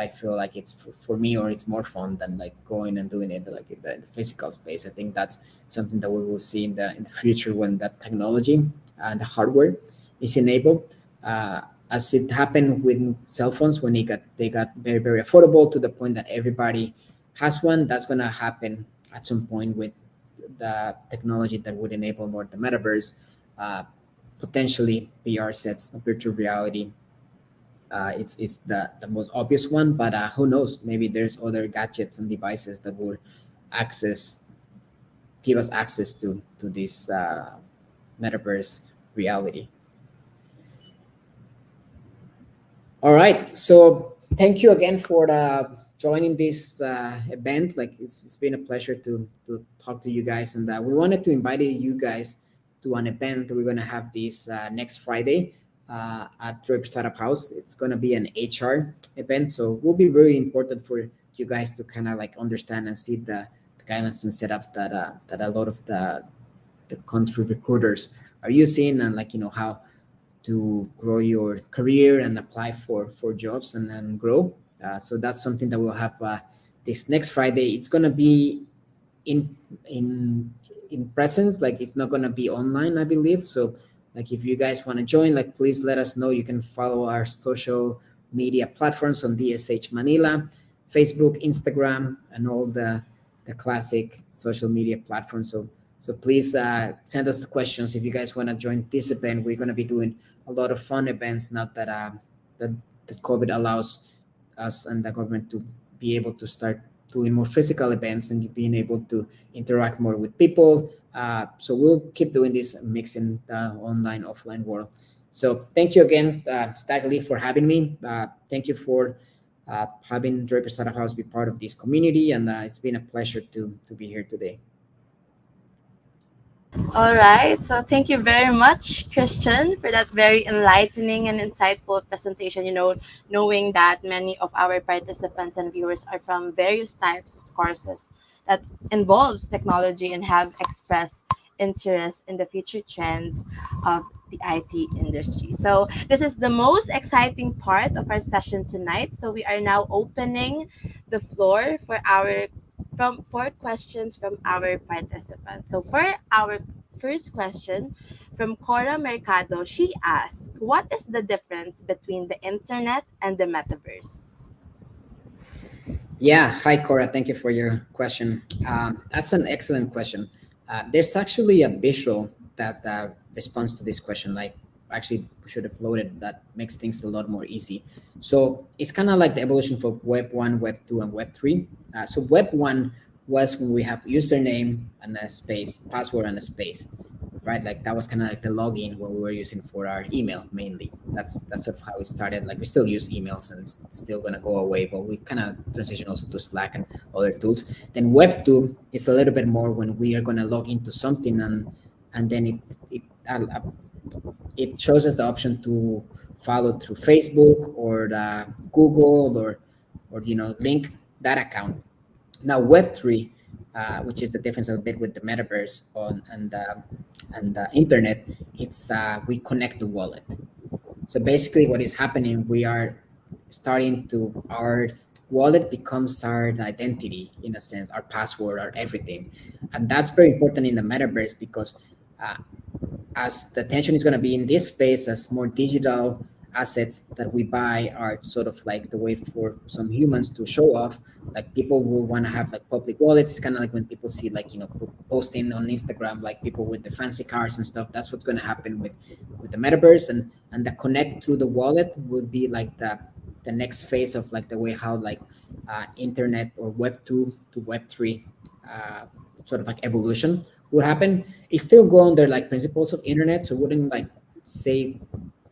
Speaker 7: I feel like it's for me, or it's more fun than like going and doing it like in the physical space. I think that's something that we will see in the future when that technology and the hardware is enabled. As it happened with cell phones when they got very, very affordable to the point that everybody has one. That's gonna happen at some point with the technology that would enable more the metaverse, potentially VR sets, virtual reality. It's the most obvious one, but who knows? Maybe there's other gadgets and devices that will give us access to this metaverse reality. All right, so thank you again for joining this event. Like it's been a pleasure to talk to you guys, and we wanted to invite you guys to an event that we're gonna have this next Friday at Draper Startup House. It's gonna be an HR event, so it will be very important for you guys to kind of like understand and see the guidelines and setup that a lot of the country recruiters are using, and like how to grow your career and apply for jobs and then grow. So that's something that we'll have this next Friday. It's gonna be in presence, like it's not gonna be online, I believe. So like if you guys want to join, like please let us know. You can follow our social media platforms on DSH Manila, Facebook, Instagram, and all the classic social media platforms. So please send us the questions if you guys want to join this event. We're going to be doing a lot of fun events now that COVID allows us and the government to be able to start doing more physical events and being able to interact more with people. So we'll keep doing this, mixing the online, offline world. So thank you again, StackLeague, for having me. Thank you for having Draper Startup House be part of this community, and it's been a pleasure to be here today.
Speaker 1: All right. So thank you very much, Christian, for that very enlightening and insightful presentation. Knowing that many of our participants and viewers are from various types of courses that involves technology and have expressed interest in the future trends of the IT industry. So this is the most exciting part of our session tonight. So we are now opening the floor for questions from our participants. So for our first question from Cora Mercado, she asks, what is the difference between the internet and the metaverse?
Speaker 7: Yeah, hi Cora, thank you for your question. That's an excellent question. There's actually a visual that responds to this question. Like, actually should have loaded, that makes things a lot more easy. So it's kind of like the evolution for Web 1, Web 2, and Web 3. So Web 1 was when we have username and a space, password and a space, right? Like that was kind of like the login what we were using for our email mainly. That's sort of how it started. Like we still use emails and it's still gonna go away, but we kind of transition also to Slack and other tools. Then Web 2 is a little bit more when we are gonna log into something and then it shows us the option to follow through Facebook or Google or link that account. Now Web 3, which is the difference a bit with the metaverse and the internet, it's we connect the wallet. So basically what is happening, we are starting to, our wallet becomes our identity in a sense, our password, our everything. And that's very important in the metaverse because as the attention is going to be in this space, as more digital assets that we buy are sort of like the way for some humans to show off. Like people will want to have like public wallets. It's kind of like when people see like posting on Instagram like people with the fancy cars and stuff. That's what's going to happen with the metaverse, and the connect through the wallet would be like the next phase of like the way how like internet or Web 2 to Web 3 sort of like evolution would happen. It still go under like principles of internet, so wouldn't like say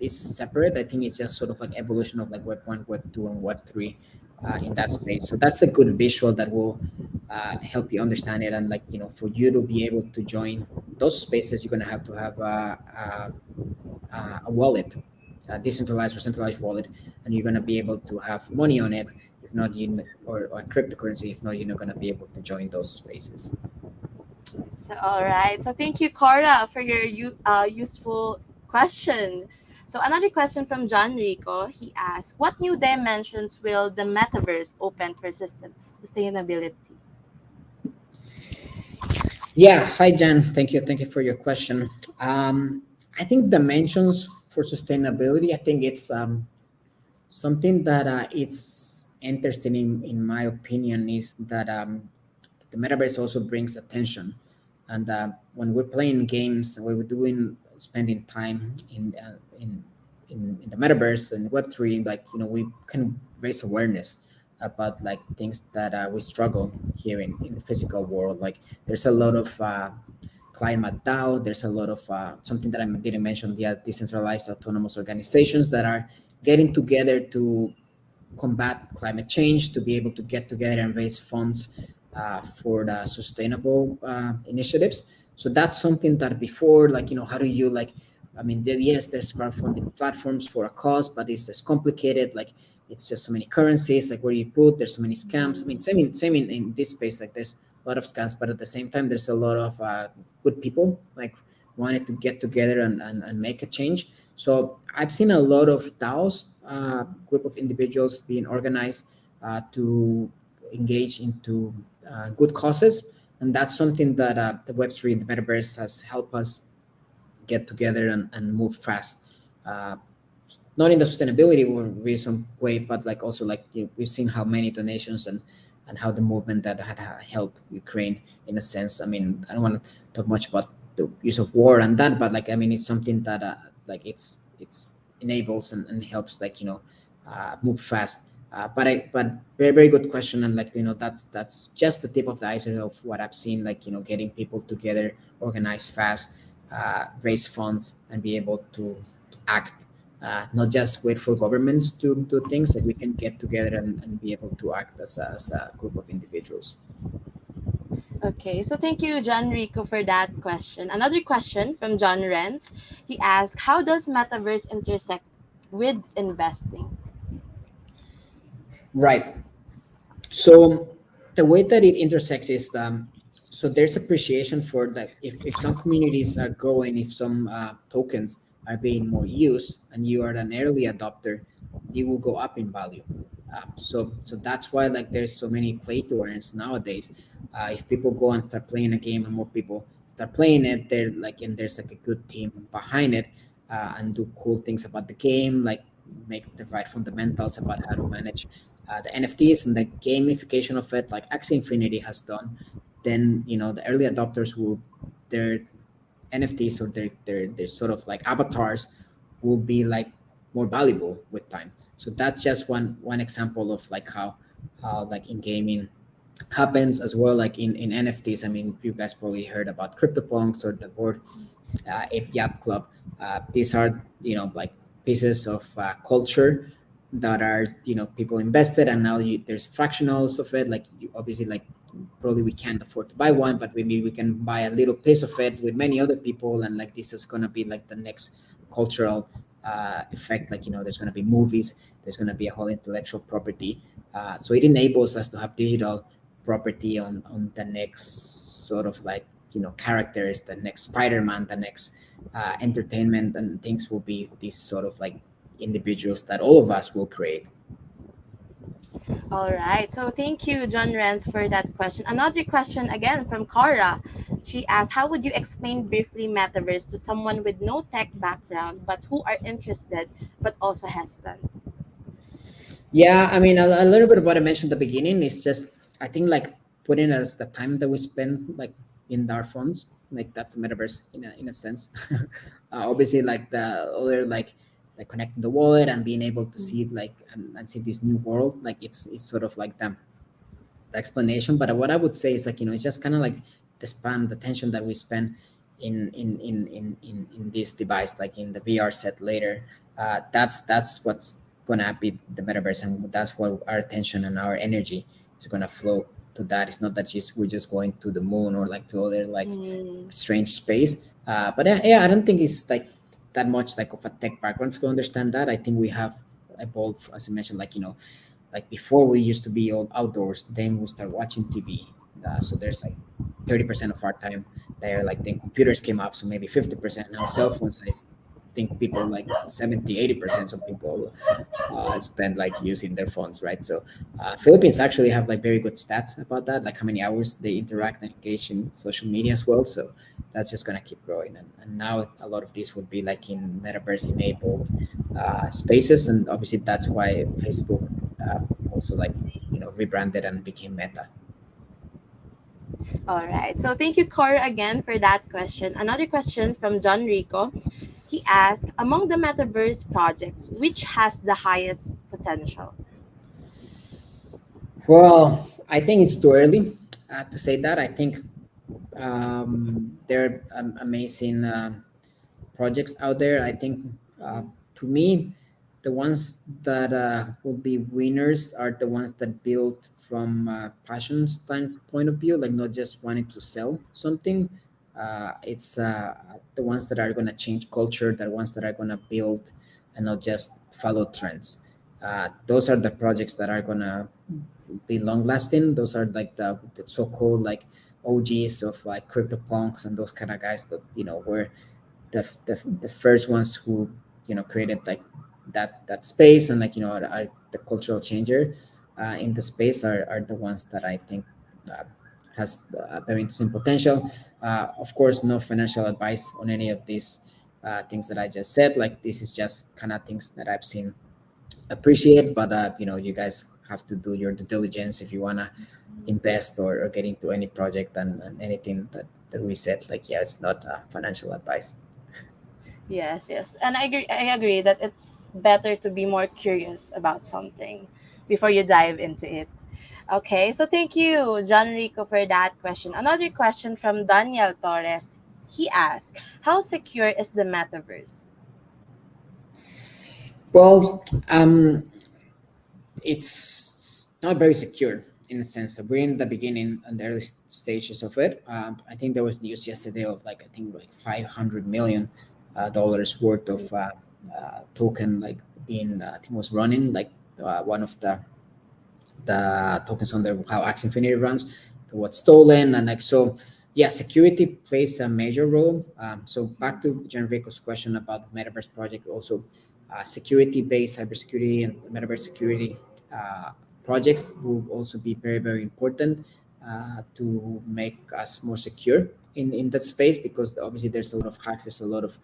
Speaker 7: it's separate. I think it's just sort of like evolution of like Web 1, Web 2, and Web 3 in that space. So that's a good visual that will help you understand it. And like, for you to be able to join those spaces, you're going to have a wallet, a decentralized or centralized wallet, and you're going to be able to have money on it. If not, or cryptocurrency. If not, you're not going to be able to join those spaces.
Speaker 1: So, all right. So thank you, Cora, for your useful question. So another question from John Rico. He asks, what new dimensions will the metaverse open for sustainability?
Speaker 7: Yeah, hi Jan. Thank you for your question. I think dimensions for sustainability. I think it's something that it's interesting in my opinion is that the metaverse also brings attention, and when we're playing games, when we're doing spending time in the metaverse and Web3, like we can raise awareness about like things that we struggle here in the physical world. Like there's a lot of climate DAO. There's a lot of something that I didn't mention yet, decentralized autonomous organizations that are getting together to combat climate change, to be able to get together and raise funds for the sustainable initiatives. So that's something that before, like, how do you like, I mean, yes, there's crowdfunding platforms for a cause, but it's as complicated. Like, it's just so many currencies, like where you put, there's so many scams. I mean, same in this space, like there's a lot of scams, but at the same time, there's a lot of good people, like wanted to get together and make a change. So I've seen a lot of DAOs, group of individuals being organized to engage into good causes. And that's something that the Web3 and the metaverse has helped us get together and move fast. Not in the sustainability reason way, but like also like we've seen how many donations and how the movement that had helped Ukraine in a sense. I mean, I don't want to talk much about the use of war and that, but like I mean, it's something that like it's enables and helps like move fast. But very good question, and like that's just the tip of the iceberg of what I've seen. Like getting people together, organize fast, raise funds, and be able to act. Not just wait for governments to do things, that we can get together and be able to act as a group of individuals.
Speaker 1: Okay, so thank you, John Rico, for that question. Another question from John Renz. He asked, how does metaverse intersect with investing?
Speaker 7: Right. So the way that it intersects is so there's appreciation for that. If some communities are growing, if some tokens are being more used, and you are an early adopter, they will go up in value. So that's why like there's so many play to earns nowadays. If people go and start playing a game and more people start playing it, they're like, and there's like a good team behind it, and do cool things about the game, like make the right fundamentals about how to manage the NFTs and the gamification of it, like Axie Infinity has done. Then the early adopters will their NFTs or their sort of like avatars will be like more valuable with time. So that's just one example of like how like in gaming happens as well, like in NFTs. I mean, you guys probably heard about CryptoPunks or the board Ape Yap Club. These are like pieces of culture that are people invested, and now there's fractionals of it. Like obviously, like probably we can't afford to buy one, but maybe we can buy a little piece of it with many other people, and like this is gonna be like the next cultural effect. Like there's gonna be movies, there's gonna be a whole intellectual property. So it enables us to have digital property on the next sort of like characters, the next Spider-Man, the next entertainment, and things will be these sort of like individuals that all of us will create.
Speaker 1: All right. So thank you, John Renz, for that question. Another question again from Cara. She asked, how would you explain briefly metaverse to someone with no tech background but who are interested but also hesitant?
Speaker 7: Yeah, I mean, a little bit of what I mentioned at the beginning is just, I think like putting as the time that we spend like in our phones, like that's a metaverse in a sense. Obviously, like the other like connecting the wallet and being able to see like and see this new world, like it's sort of like the explanation. But what I would say is like it's just kind of like the span, the tension that we spend in this device, like in the VR set later. That's what's gonna be the metaverse, and that's what our attention and our energy is gonna flow to. That it's not that we're just going to the moon or like to other like strange space. But yeah, I don't think it's like that much like of a tech background to understand that. I think we have evolved, as I mentioned, like like before we used to be all outdoors, then we start watching TV. So there's like 30% of our time there. Like then computers came up, so maybe 50%. Now cell phones is think people like 70-80% of people spend like using their phones, right? So Philippines actually have like very good stats about that, like how many hours they interact and engage in social media as well. So that's just going to keep growing, and now a lot of these would be like in metaverse enabled spaces, and obviously that's why Facebook also like rebranded and became Meta.
Speaker 1: All right. So thank you, Cor, again for that question. Another question from John Rico. He asked, among the metaverse projects, which has the highest potential?
Speaker 7: Well, I think it's too early to say that. I think there are amazing projects out there. I think to me, the ones that will be winners are the ones that build from passion standpoint of view, like not just wanting to sell something. It's the ones that are going to change culture, the ones that are going to build and not just follow trends. Those are the projects that are going to be long lasting. Those are like the so-called like OGs of like CryptoPunks and those kind of guys that were the first ones who created like that space, and like are the cultural changer in the space are the ones that I think has very interesting potential. Of course, no financial advice on any of these things that I just said. Like this is just kind of things that I've seen appreciate, but you guys have to do your due diligence if you want to invest or get into any project, and anything that we said, like it's not financial advice.
Speaker 1: Yes, yes. And I agree that it's better to be more curious about something before you dive into it. Okay, so thank you, John Rico, for that question. Another question from Daniel Torres. He asked, how secure is the metaverse?
Speaker 7: Well, it's not very secure in a sense that we're in the beginning and the early stages of it. I think there was news yesterday of like I think like $500 million worth of token like being I think was running like one of the tokens on the how Axie Infinity runs that was stolen, and like so yeah, security plays a major role. So back to Gianrico's question about the metaverse project, also security-based cybersecurity and metaverse security projects will also be very, very important to make us more secure in that space, because obviously there's a lot of hacks, there's a lot of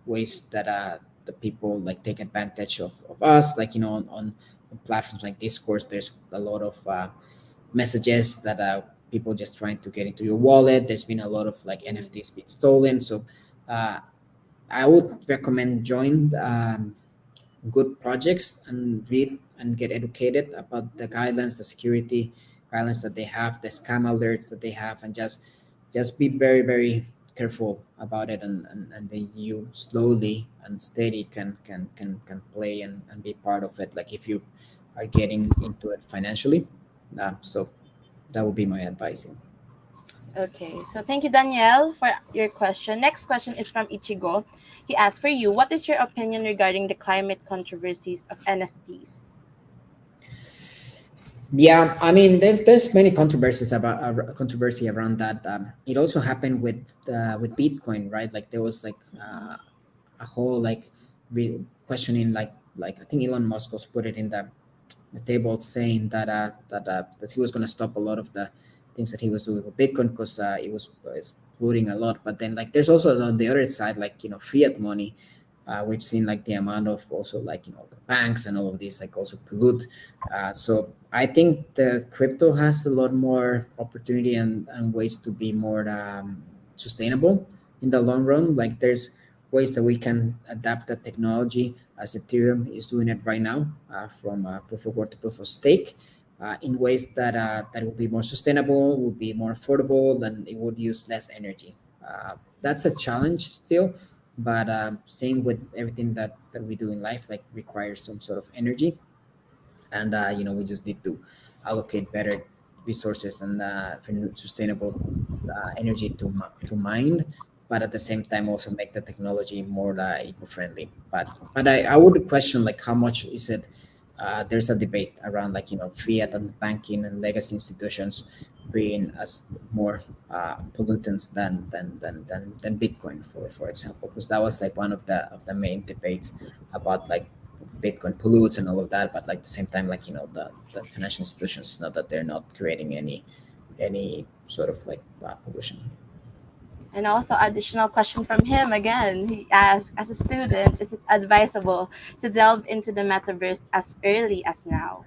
Speaker 7: ways that the people like take advantage of us, like on platforms like Discord. There's a lot of messages that people just trying to get into your wallet. There's been a lot of like NFTs being stolen, so I would recommend join good projects and read and get educated about the guidelines, the security guidelines that they have, the scam alerts that they have, and just be very, very careful about it, and then you slowly and steady can play and be part of it, like if you are getting into it financially. So that would be my advice.
Speaker 1: Okay, so thank you, Danielle, for your question. Next question is from Ichigo. He asked, for you, what is your opinion regarding the climate controversies of NFTs?
Speaker 7: Yeah, I mean, there's many controversies about controversy around that. It also happened with Bitcoin, right? Like there was like a whole like questioning, like I think Elon Musk also put it in the table, saying that he was going to stop a lot of the things that he was doing with Bitcoin because it was polluting a lot. But then like there's also on the other side, like fiat money. We've seen like the amount of also like the banks and all of these like also pollute. So I think the crypto has a lot more opportunity and ways to be more sustainable in the long run. Like there's ways that we can adapt the technology as Ethereum is doing it right now, from proof of work to proof of stake, in ways that will be more sustainable, will be more affordable, and it would use less energy. That's a challenge still, but same with everything that we do in life, like requires some sort of energy, and we just need to allocate better resources and sustainable energy to mine, but at the same time also make the technology more eco-friendly. But I would question like how much is it there's a debate around like fiat and banking and legacy institutions being as more pollutants than Bitcoin, for example, because that was like one of the main debates about like Bitcoin pollutes and all of that. But like at the same time, like the financial institutions know that they're not creating any sort of like pollution.
Speaker 1: And also, additional question from him again. He asked, as a student, is it advisable to delve into the metaverse as early as now?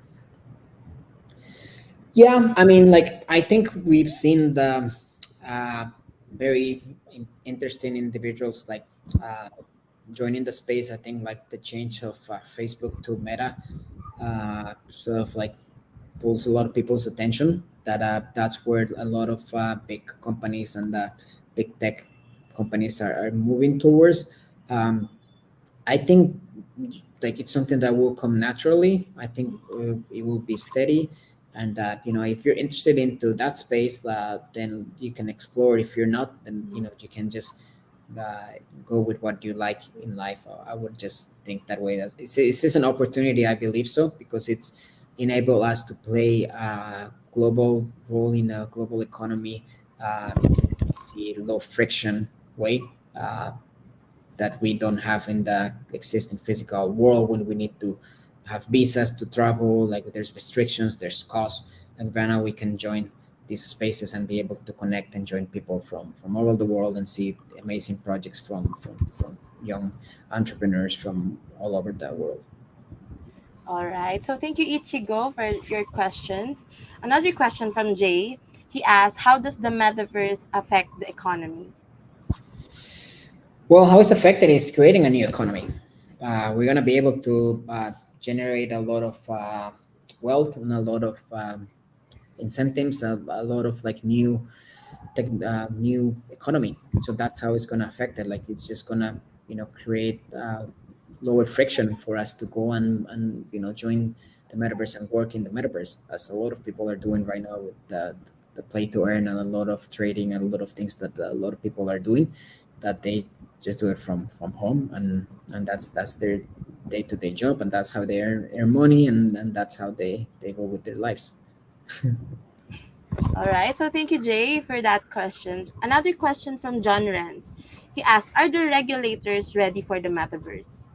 Speaker 7: Yeah, I mean, like I think we've seen the very interesting individuals like joining the space. I think like the change of Facebook to Meta sort of like pulls a lot of people's attention. That's where a lot of big companies and big tech companies are moving towards. I think like it's something that will come naturally. I think it will be steady, and if you're interested into that space, then you can explore. If you're not, then you can just uh, go with what you like in life. I would just think that way. That it's just an opportunity. I believe so because it's enable us to play a global role in a global economy, the low friction way. That we don't have in the existing physical world when we need to have visas to travel, like there's restrictions, there's costs. And right now we can join these spaces and be able to connect and join people from all over the world and see amazing projects from young entrepreneurs from all over the world.
Speaker 1: All right. So thank you, Ichigo, for your questions. Another question from Jay. He asked, how does the metaverse affect the economy?
Speaker 7: Well, how it's affected is creating a new economy. We're going to be able to generate a lot of wealth and a lot of incentives, a lot of like new economy. So that's how it's going to affect it. Like it's just going to create lower friction for us to go and join the metaverse and work in the metaverse, as a lot of people are doing right now with the play to earn and a lot of trading and a lot of things that a lot of people are doing, that they just do it from home, and that's their day-to-day job, and that's how they earn money, and that's how they go with their lives.
Speaker 1: All right. So thank you, Jay, for that question. Another question from John Renz. He asked, are the regulators ready for the metaverse?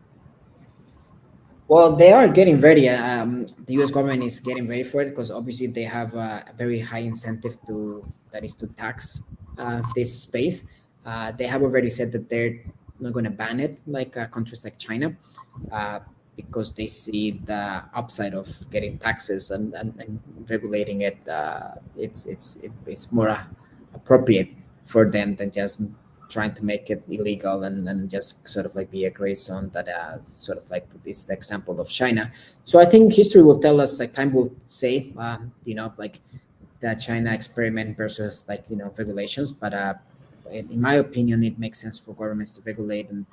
Speaker 7: Well, they are getting ready. The U.S. government is getting ready for it because obviously they have a very high incentive that is to tax this space. They have already said that they're not going to ban it like countries like China, uh, because they see the upside of getting taxes and regulating it. It's more appropriate for them than just trying to make it illegal and just sort of like be a gray zone that sort of like is the example of China. So I think history will tell us, like time will say, like the China experiment versus like regulations. But in my opinion, it makes sense for governments to regulate, and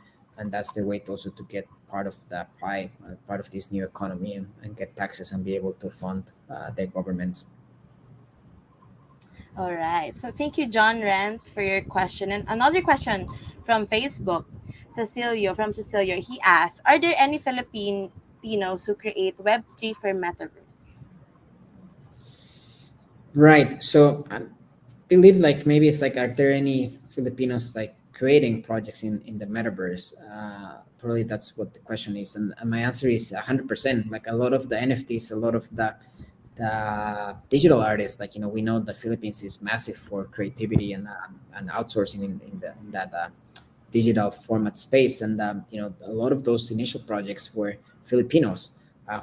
Speaker 7: that's their way to also to get part of the pie, part of this new economy, and get taxes and be able to fund their governments.
Speaker 1: All right. So thank you, John Renz, for your question. And another question from Facebook, Cecilio. He asked, are there any Filipinos who create Web3 for metaverse?
Speaker 7: Right. So I believe like maybe it's like, are there any Filipinos like creating projects in the metaverse? Probably that's what the question is, and my answer is 100%. Like a lot of the NFTs, a lot of the digital artists, like we know the Philippines is massive for creativity and outsourcing in that digital format space, and a lot of those initial projects were Filipinos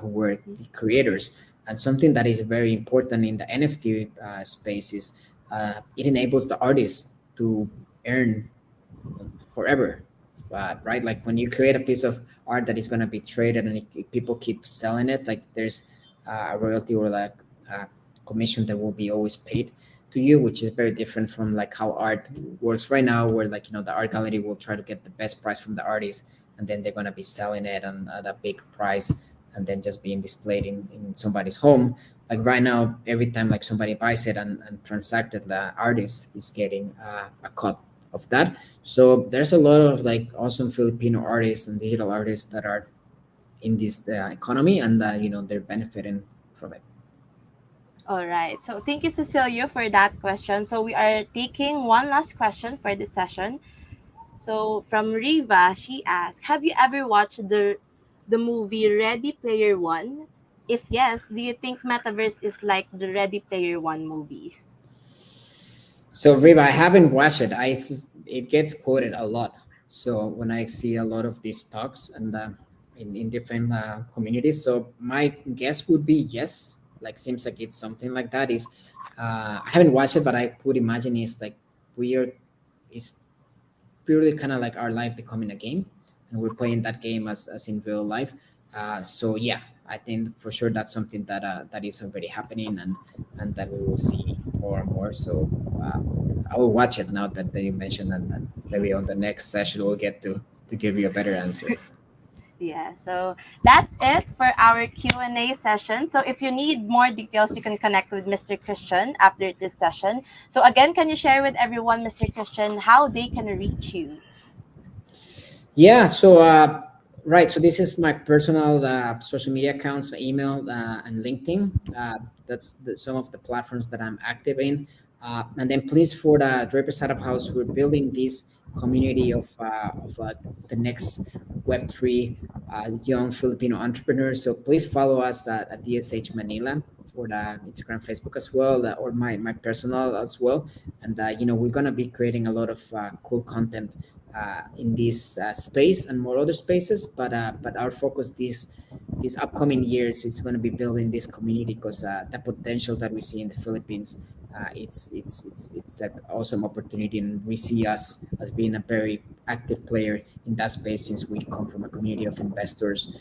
Speaker 7: who were the creators. And something that is very important in the NFT space is it enables the artist to earn forever, right? Like when you create a piece of art that is going to be traded and people keep selling it, like there's a royalty or like a commission that will be always paid to you, which is very different from like how art works right now, where like the art gallery will try to get the best price from the artist, and then they're going to be selling it and at a big price, and then just being displayed in somebody's home. Like right now, every time like somebody buys it and transacted, the artist is getting a cut of that. So there's a lot of like awesome Filipino artists and digital artists that are in this economy, and they're benefiting from it.
Speaker 1: All right. So thank you, Cecilia, for that question. So we are taking one last question for this session. So from Riva, she asked, "Have you ever watched the movie Ready Player One? If yes, do you think Metaverse is like the Ready Player One movie?"
Speaker 7: So Riva, I haven't watched it. It gets quoted a lot. So when I see a lot of these talks and in different communities, so my guess would be yes. Like seems like it's something like that. Is I haven't watched it, but I could imagine it's like weird. It's purely kind of like our life becoming a game, and we're playing that game as in real life. So yeah, I think for sure that's something that is already happening, and that we will see more and more. So I will watch it now that you mentioned, and maybe on the next session we'll get to give you a better answer.
Speaker 1: Yeah, so that's it for our Q&A session. So if you need more details, you can connect with Mr. Christian after this session. So again, can you share with everyone, Mr. Christian, how they can reach you?
Speaker 7: Yeah, so right, so this is my personal social media accounts, my email and LinkedIn. That's some of the platforms that I'm active in. And then please, for the Draper Startup House, we're building this community of the next Web3 young Filipino entrepreneurs. So please follow us at DSH Manila for the Instagram, Facebook as well, or my personal as well. And we're gonna be creating a lot of cool content in this space and more other spaces. But our focus these upcoming years is going to be building this community, because the potential that we see in the Philippines, it's an awesome opportunity, and we see us as being a very active player in that space, since we come from a community of investors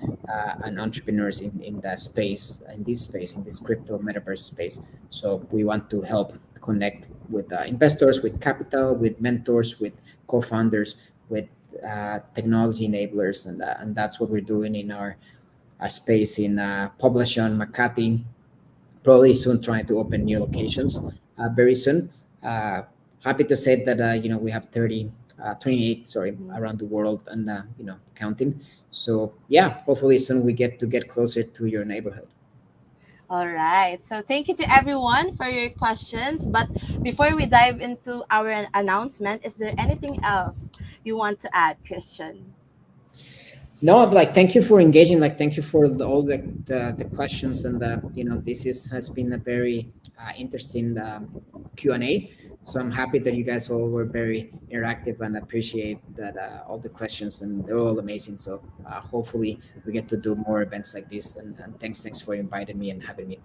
Speaker 7: and entrepreneurs in that space, in this crypto metaverse space. So we want to help connect with investors, with capital, with mentors, with co-founders, with technology enablers, and that's what we're doing in our space in Poblacion, Makati. Probably soon trying to open new locations very soon. Happy to say that we have 28 around the world, and counting. So yeah, hopefully soon we get closer to your neighborhood.
Speaker 1: All right. So thank you to everyone for your questions. But before we dive into our announcement, is there anything else you want to add, Christian?
Speaker 7: No, like thank you for engaging. Like thank you for all the questions, and this has been a very interesting Q&A. So I'm happy that you guys all were very interactive, and appreciate that all the questions, and they're all amazing. So hopefully we get to do more events like this, and thanks for inviting me and having me.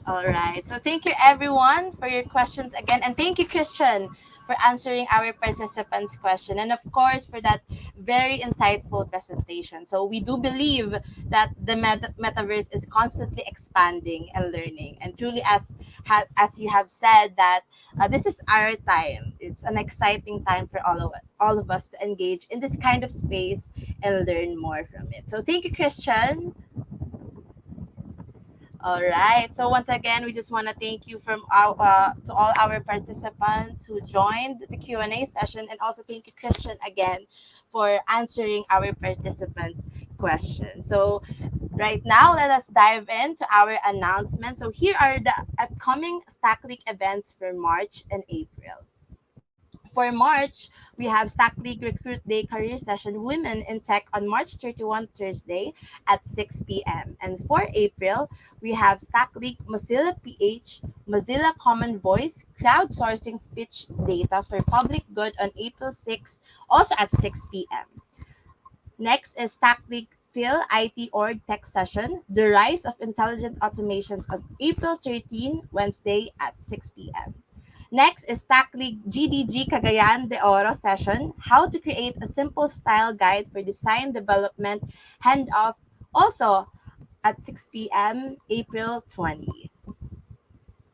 Speaker 1: All right. So thank you everyone for your questions again. And thank you, Christian, for answering our participants' question. And of course, for that very insightful presentation. So we do believe that the metaverse is constantly expanding and learning. And truly, as you have said, that this is our time. It's an exciting time for all of us to engage in this kind of space and learn more from it. So thank you, Christian. All right. So once again, we just want to thank you from to all our participants who joined the Q&A session, and also thank you, Christian, again for answering our participants' questions. So right now, let us dive into our announcement. So here are the upcoming StackLeague events for March and April. For March, we have StackLeague Recruit Day Career Session Women in Tech on March 31, Thursday at 6 p.m. And for April, we have StackLeague Mozilla PH, Mozilla Common Voice, Crowdsourcing Speech Data for Public Good on April 6, also at 6 p.m. Next is StackLeague Phil IT Org Tech Session, The Rise of Intelligent Automations on April 13, Wednesday at 6 p.m. Next is StackLeague GDG Cagayan de Oro session, How to Create a Simple Style Guide for Design Development Handoff, also at 6 p.m. April 20.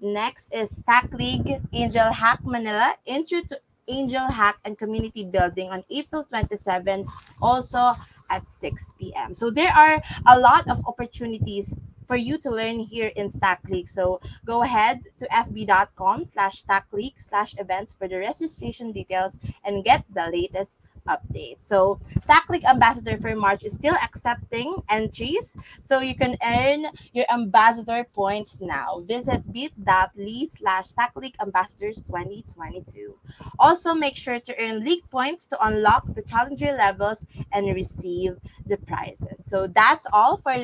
Speaker 1: Next is StackLeague Angel Hack Manila, Intro to Angel Hack and Community Building on April 27, also at 6 p.m. So there are a lot of opportunities for you to learn here in StackLeague. So go ahead to fb.com/StackLeague/events for the registration details and get the latest update. So StackLeague Ambassador for March is still accepting entries, so you can earn your ambassador points now. Visit bit.ly/StackLeague Ambassadors 2022. Also, make sure to earn league points to unlock the challenger levels and receive the prizes. So that's all for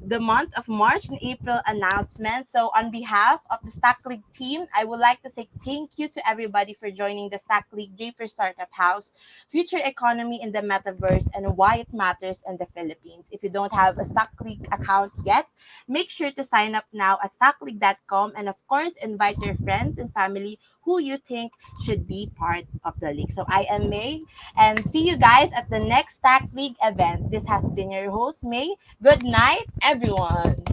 Speaker 1: the month of March and April announcement. So on behalf of the StackLeague team, I would like to say thank you to everybody for joining the StackLeague Draper Startup House, Future Economy in the Metaverse, and Why It Matters in the Philippines. If you don't have a StackLeague account yet, make sure to sign up now at stackleague.com, and of course, invite your friends and family who you think should be part of the league. So I am May, and see you guys at the next StackLeague event. This has been your host, May. Good night, everyone.